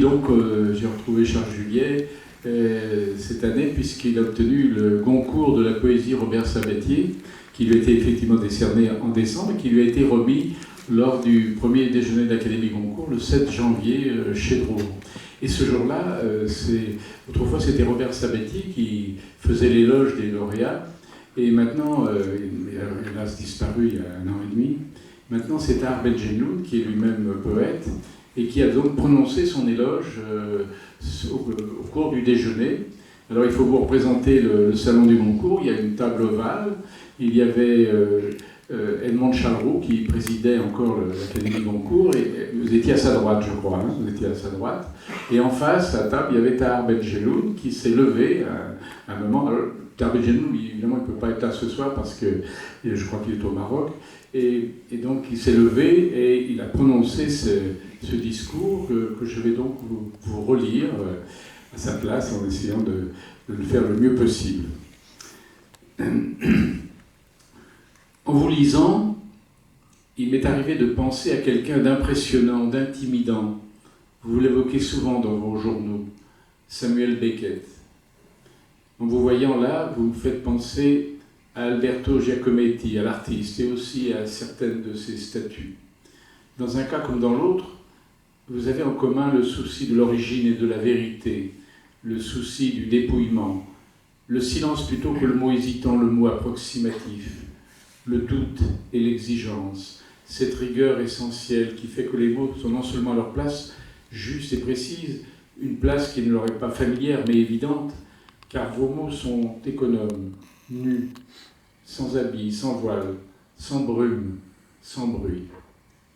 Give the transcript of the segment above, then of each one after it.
donc, j'ai retrouvé Charles Juliet cette année, puisqu'il a obtenu le Goncourt de la poésie Robert Sabatier, qui lui a été effectivement décerné en décembre et qui lui a été remis lors du premier déjeuner de l'Académie Goncourt le 7 janvier chez Drouot. Et ce jour-là, autrefois c'était Robert Sabatier qui faisait l'éloge des lauréats, et maintenant, il a hélas disparu il y a 1 an et demi, maintenant c'est Tahar Benjelloun, qui est lui-même poète, et qui a donc prononcé son éloge au cours du déjeuner. Alors il faut vous représenter le salon du Goncourt, il y a une table ovale, il y avait Edmond Chalroux qui présidait encore l'Académie Goncourt, et vous étiez à sa droite, je crois, hein, vous étiez à sa droite, et en face, à la table, il y avait Tahar Benjelloun qui s'est levé à un moment. Alors, Tahar Benjelloun, évidemment, il ne peut pas être là ce soir parce que je crois qu'il est au Maroc, et donc il s'est levé et il a prononcé ce discours que je vais donc vous relire à sa place en essayant de le faire le mieux possible. En vous lisant, il m'est arrivé de penser à quelqu'un d'impressionnant, d'intimidant. Vous l'évoquez souvent dans vos journaux, Samuel Beckett. En vous voyant là, vous me faites penser à Alberto Giacometti, à l'artiste, et aussi à certaines de ses statues. Dans un cas comme dans l'autre, vous avez en commun le souci de l'origine et de la vérité, le souci du dépouillement, le silence plutôt que le mot hésitant, le mot approximatif, le doute et l'exigence, cette rigueur essentielle qui fait que les mots sont non seulement à leur place, juste et précise, une place qui ne leur est pas familière mais évidente, car vos mots sont économes, nus, sans habit, sans voile, sans brume, sans bruit.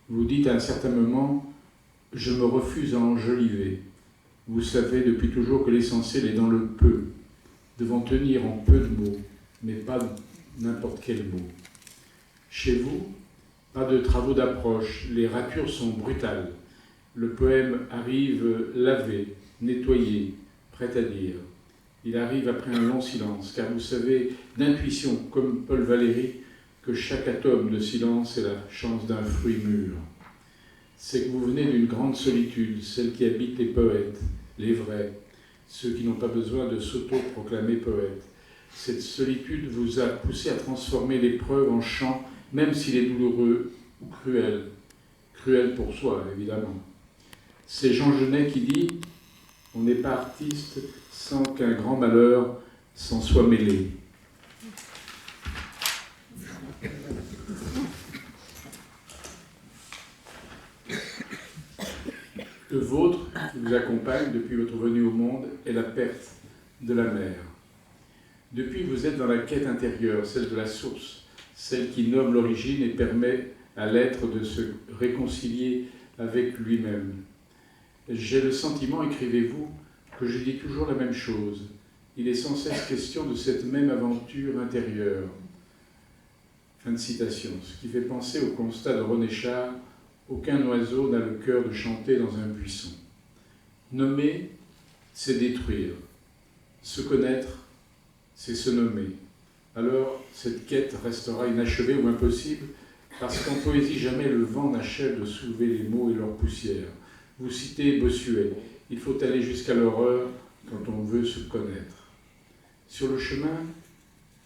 Vous dites à un certain moment « Je me refuse à enjoliver ». Vous savez depuis toujours que l'essentiel est dans le peu, devant tenir en peu de mots, mais pas n'importe quel mot. Chez vous, pas de travaux d'approche, les ratures sont brutales. Le poème arrive lavé, nettoyé, prêt à dire. Il arrive après un long silence, car vous savez d'intuition, comme Paul Valéry, que chaque atome de silence est la chance d'un fruit mûr. C'est que vous venez d'une grande solitude, celle qui habite les poètes, les vrais, ceux qui n'ont pas besoin de s'auto-proclamer poètes. Cette solitude vous a poussé à transformer l'épreuve en chant, même s'il est douloureux ou cruel. Cruel pour soi, évidemment. C'est Jean Genet qui dit « On n'est pas artiste sans qu'un grand malheur s'en soit mêlé ». Le vôtre, qui vous accompagne depuis votre venue au monde, est la perte de la mer. Depuis, vous êtes dans la quête intérieure, celle de la source, celle qui nomme l'origine et permet à l'être de se réconcilier avec lui-même. J'ai le sentiment, écrivez-vous, que je dis toujours la même chose. Il est sans cesse question de cette même aventure intérieure. Fin de citation. Ce qui fait penser au constat de René Char. Aucun oiseau n'a le cœur de chanter dans un buisson. Nommer, c'est détruire. Se connaître, c'est se nommer. Alors, cette quête restera inachevée ou impossible, parce qu'en poésie, jamais le vent n'achève de soulever les mots et leur poussière. Vous citez Bossuet. Il faut aller jusqu'à l'horreur quand on veut se connaître. Sur le chemin,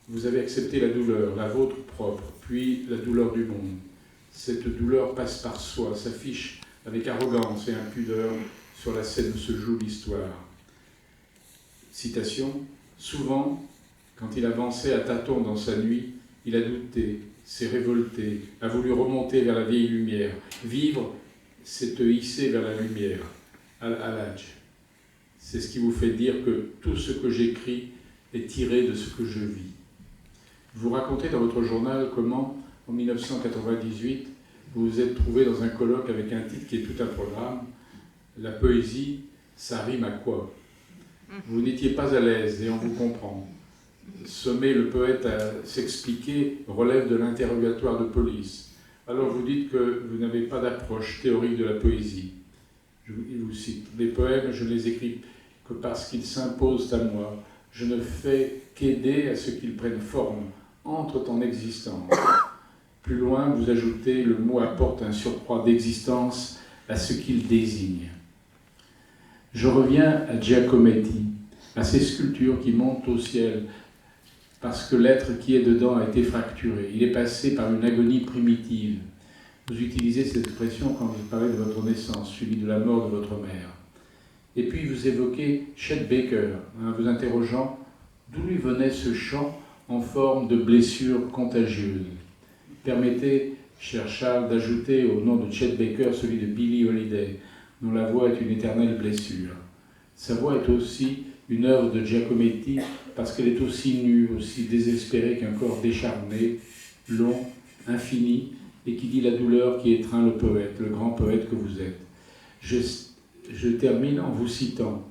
vous avez accepté la douleur, la vôtre propre, puis la douleur du monde. Cette douleur passe par soi, s'affiche avec arrogance et impudeur sur la scène où se joue l'histoire. Citation, « Souvent, quand il avançait à tâtons dans sa nuit, il a douté, s'est révolté, a voulu remonter vers la vieille lumière. Vivre, c'est te hisser vers la lumière. Al-Halaj. C'est ce qui vous fait dire que tout ce que j'écris est tiré de ce que je vis. » Vous racontez dans votre journal comment, en 1998, vous vous êtes trouvé dans un colloque avec un titre qui est tout un programme. La poésie, ça rime à quoi? Vous n'étiez pas à l'aise et on vous comprend. Sommer le poète à s'expliquer relève de l'interrogatoire de police. Alors vous dites que vous n'avez pas d'approche théorique de la poésie. Il vous cite. Les poèmes, je ne les écris que parce qu'ils s'imposent à moi. Je ne fais qu'aider à ce qu'ils prennent forme, entrent en existence. Plus loin, vous ajoutez, le mot apporte un surcroît d'existence à ce qu'il désigne. Je reviens à Giacometti, à ces sculptures qui montent au ciel, parce que l'être qui est dedans a été fracturé. Il est passé par une agonie primitive. Vous utilisez cette expression quand vous parlez de votre naissance, suivie de la mort de votre mère. Et puis vous évoquez Chet Baker, vous interrogeant d'où lui venait ce chant en forme de blessure contagieuse. Permettez, cher Charles, d'ajouter au nom de Chet Baker celui de Billie Holiday, dont la voix est une éternelle blessure. Sa voix est aussi une œuvre de Giacometti parce qu'elle est aussi nue, aussi désespérée qu'un corps décharné, long, infini, et qui dit la douleur qui étreint le poète, le grand poète que vous êtes. Je termine en vous citant.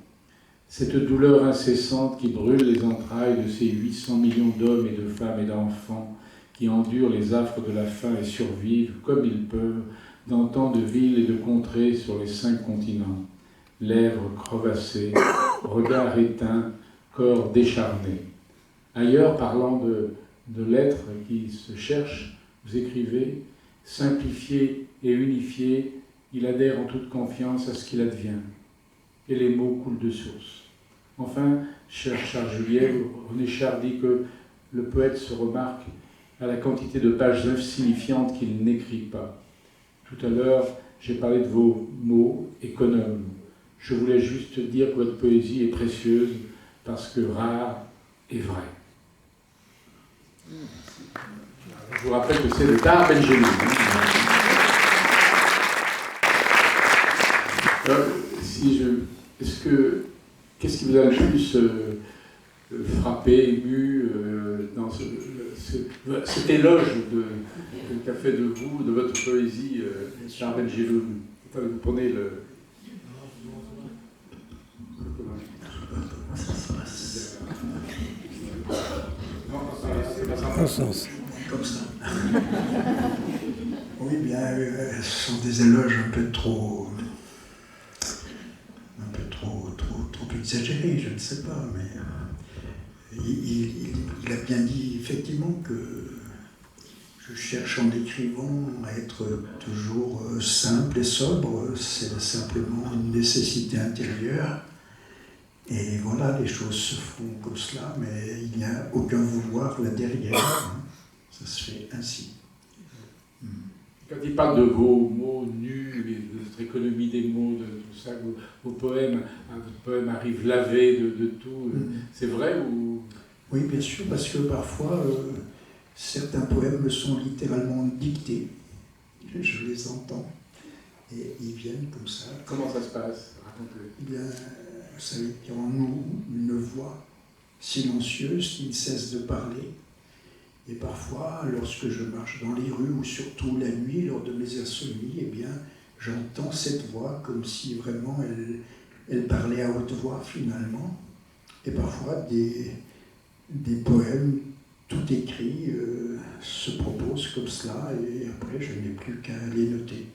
Cette douleur incessante qui brûle les entrailles de ces 800 millions d'hommes et de femmes et d'enfants qui endurent les affres de la faim et survivent, comme ils peuvent, dans tant de villes et de contrées sur les 5 continents. Lèvres crevassées, regard éteint, corps décharné. Ailleurs, parlant de l'être qui se cherche, vous écrivez « Simplifié et unifié, il adhère en toute confiance à ce qu'il advient. » Et les mots coulent de source. Enfin, cher Charles Juliet, René Char dit que le poète se remarque à la quantité de pages insignifiantes qu'il n'écrit pas. Tout à l'heure, j'ai parlé de vos mots économes. Je voulais juste dire que votre poésie est précieuse parce que rare et vraie. Je vous rappelle que c'est de Tahar Ben Jelloun. Qu'est-ce qui vous a le plus frappé, ému dans cet éloge qu'a fait de vous, de votre poésie, Tahar Ben Jelloun? Vous prenez le... En sens. Comme ça. Oui, bien, ce sont des éloges un peu trop exagérés, je ne sais pas, mais il a bien dit effectivement que je cherche en écrivant à être toujours simple et sobre, c'est simplement une nécessité intérieure. Et voilà, les choses se font comme cela, mais il n'y a aucun vouloir là derrière. Ça se fait ainsi. Quand il parle de vos mots nus, de votre économie des mots, de tout ça, vos poèmes, votre poème arrive lavé de tout, c'est vrai ou... Oui, bien sûr, parce que parfois, certains poèmes me sont littéralement dictés. Je les entends, et ils viennent comme ça. Comment ça se passe? Racontez. Eh bien, vous savez qu'il y a en nous une voix silencieuse qui ne cesse de parler. Et parfois, lorsque je marche dans les rues, ou surtout la nuit, lors de mes insomnies, eh bien, j'entends cette voix comme si vraiment elle parlait à haute voix finalement. Et parfois, des poèmes tout écrits se proposent comme cela, et après, je n'ai plus qu'à les noter.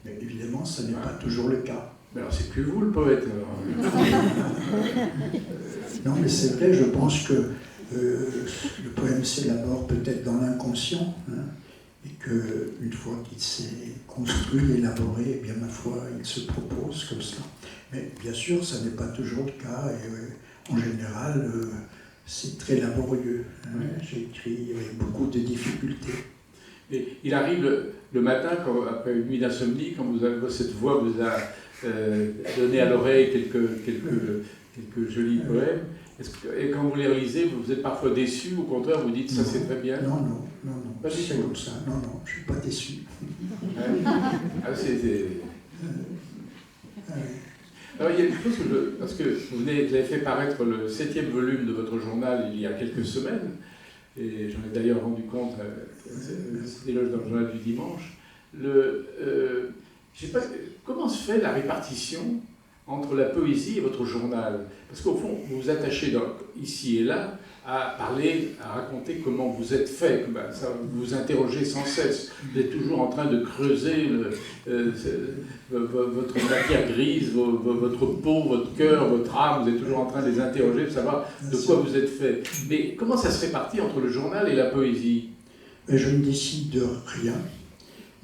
Mais évidemment, ça n'est pas toujours le cas. Mais alors, c'est plus vous le poète, alors. Non, mais c'est vrai, je pense que le poème s'élabore peut-être dans l'inconscient, et qu'une fois qu'il s'est construit, élaboré, eh bien, ma foi, il se propose comme cela. Mais bien sûr, ça n'est pas toujours le cas, et en général, c'est très laborieux. J'ai écrit avec beaucoup de difficultés. Et il arrive le matin, après une nuit d'insomnie, quand cette voix vous a donné à l'oreille quelques jolis poèmes. Et quand vous les relisez, vous êtes parfois déçu, au contraire, vous dites ça c'est très bien? Non, pas c'est comme ça. Non, je ne suis pas déçu. Alors il y a une chose parce que vous avez fait paraître le 7e volume de votre journal il y a quelques semaines, et j'en ai d'ailleurs rendu compte à cet éloge dans le journal du dimanche. Je sais pas, comment se fait la répartition entre la poésie et votre journal? Parce qu'au fond, vous vous attachez ici et là à parler, à raconter comment vous êtes fait, vous vous interrogez sans cesse, vous êtes toujours en train de creuser votre matière grise, votre peau, votre cœur, votre âme, vous êtes toujours en train de les interroger, de savoir de quoi vous êtes fait. Mais comment ça se répartit entre le journal et la poésie? Je ne décide de rien,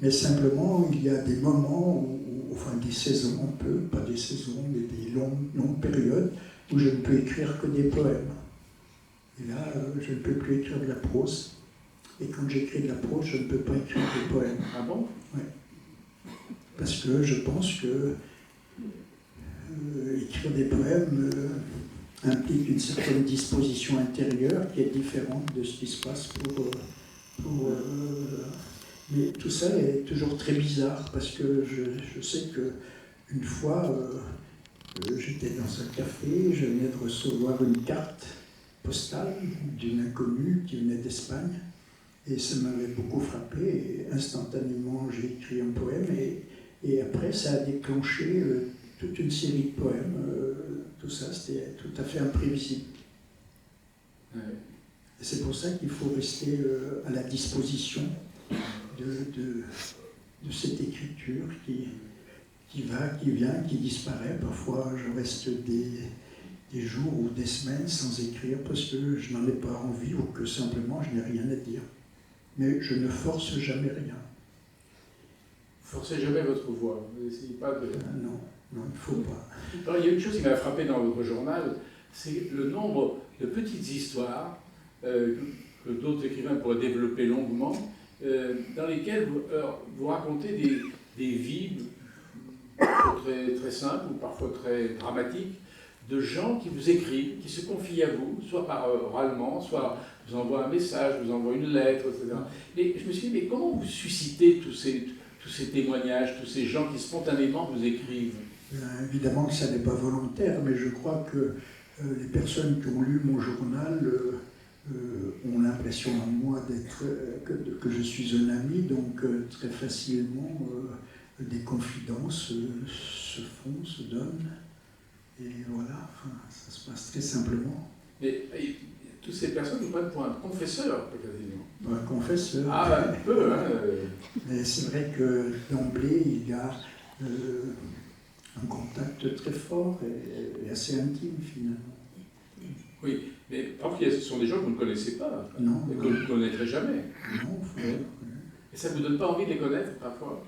mais simplement il y a des moments où, au enfin des saisons un peu, pas des saisons, mais des longues périodes où je ne peux écrire que des poèmes. Et là, je ne peux plus écrire de la prose. Et quand j'écris de la prose, je ne peux pas écrire des poèmes. Ah bon? Oui. Parce que je pense que écrire des poèmes implique une certaine disposition intérieure qui est différente de ce qui se passe mais tout ça est toujours très bizarre parce que je sais qu'une fois, j'étais dans un café, je venais de recevoir une carte postale d'une inconnue qui venait d'Espagne et ça m'avait beaucoup frappé et instantanément j'ai écrit un poème et après ça a déclenché toute une série de poèmes. Tout ça, c'était tout à fait imprévisible. Ouais. Et c'est pour ça qu'il faut rester à la disposition de cette écriture qui va, qui vient, qui disparaît. Parfois, je reste des jours ou des semaines sans écrire parce que je n'en ai pas envie ou que simplement je n'ai rien à dire. Mais je ne force jamais rien. Forcez jamais votre voix. Vous n'essayez pas de... Non, il ne faut pas. Alors, il y a une chose qui m'a frappé dans votre journal, c'est le nombre de petites histoires que d'autres écrivains pourraient développer longuement, dans lesquelles vous racontez des vies très, très simples ou parfois très dramatiques de gens qui vous écrivent, qui se confient à vous, soit par oralement, soit vous envoient un message, vous envoient une lettre, etc. Et je me suis dit, mais comment vous suscitez tous ces témoignages, tous ces gens qui spontanément vous écrivent? Évidemment que ça n'est pas volontaire, mais je crois que les personnes qui ont lu mon journal ont l'impression en moi que je suis un ami, donc très facilement des confidences se font, se donnent, et voilà, enfin, ça se passe très simplement. Mais toutes ces personnes vous prennent pour un confesseur, quasiment. Un confesseur. Ah, un peu, hein. Mais c'est vrai que d'emblée, il y a un contact très fort et assez intime, finalement. Oui, mais parfois ce sont des gens que vous ne connaissez pas, Non, et que vous ne connaîtrez jamais. Non, Oui. Et ça ne vous donne pas envie de les connaître, parfois?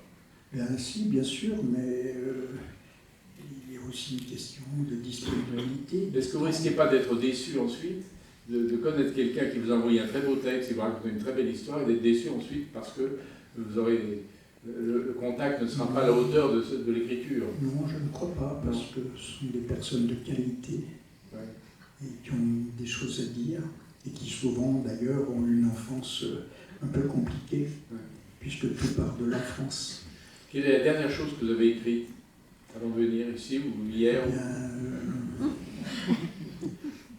Bien si, bien sûr, mais il y a aussi une question de disponibilité. Est-ce que vous ne risquez pas d'être déçu ensuite, de connaître quelqu'un qui vous a envoyé un très beau texte et vous raconte une très belle histoire, et d'être déçu ensuite parce que vous aurez... Le contact ne sera pas à la hauteur de l'écriture? Non, je ne crois pas, parce que ce sont des personnes de qualité, ouais, et qui ont des choses à dire, et qui souvent d'ailleurs ont eu une enfance un peu compliquée, ouais, puisque tout part de l'enfance. Quelle est la dernière chose que vous avez écrite avant de venir ici, ou hier? Eh bien,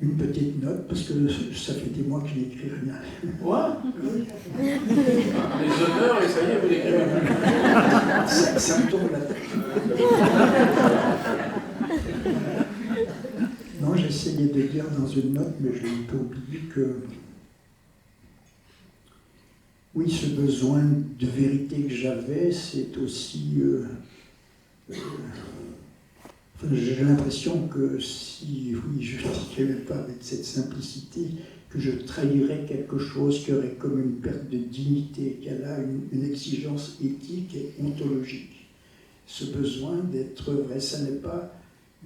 une petite note, parce que ça fait des mois que je n'écris rien. Quoi? Les honneurs, et ça y est, vous l'écrivez plus. Ça me tourne la tête. Non, j'essayais de dire dans une note, mais je n'ai pas oublié que oui, ce besoin de vérité que j'avais, c'est aussi... j'ai l'impression que si, oui, je n'écrivais pas avec cette simplicité, que je trahirais quelque chose qui aurait comme une perte de dignité, qu'elle a une exigence éthique et ontologique. Ce besoin d'être vrai, ça n'est pas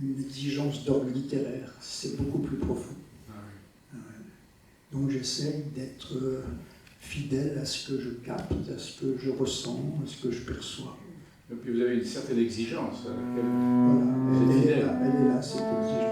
une exigence d'ordre littéraire, c'est beaucoup plus profond. Donc j'essaie d'être fidèle à ce que je capte, à ce que je ressens, à ce que je perçois. Et puis vous avez une certaine exigence. Voilà, elle est là, cette exigence.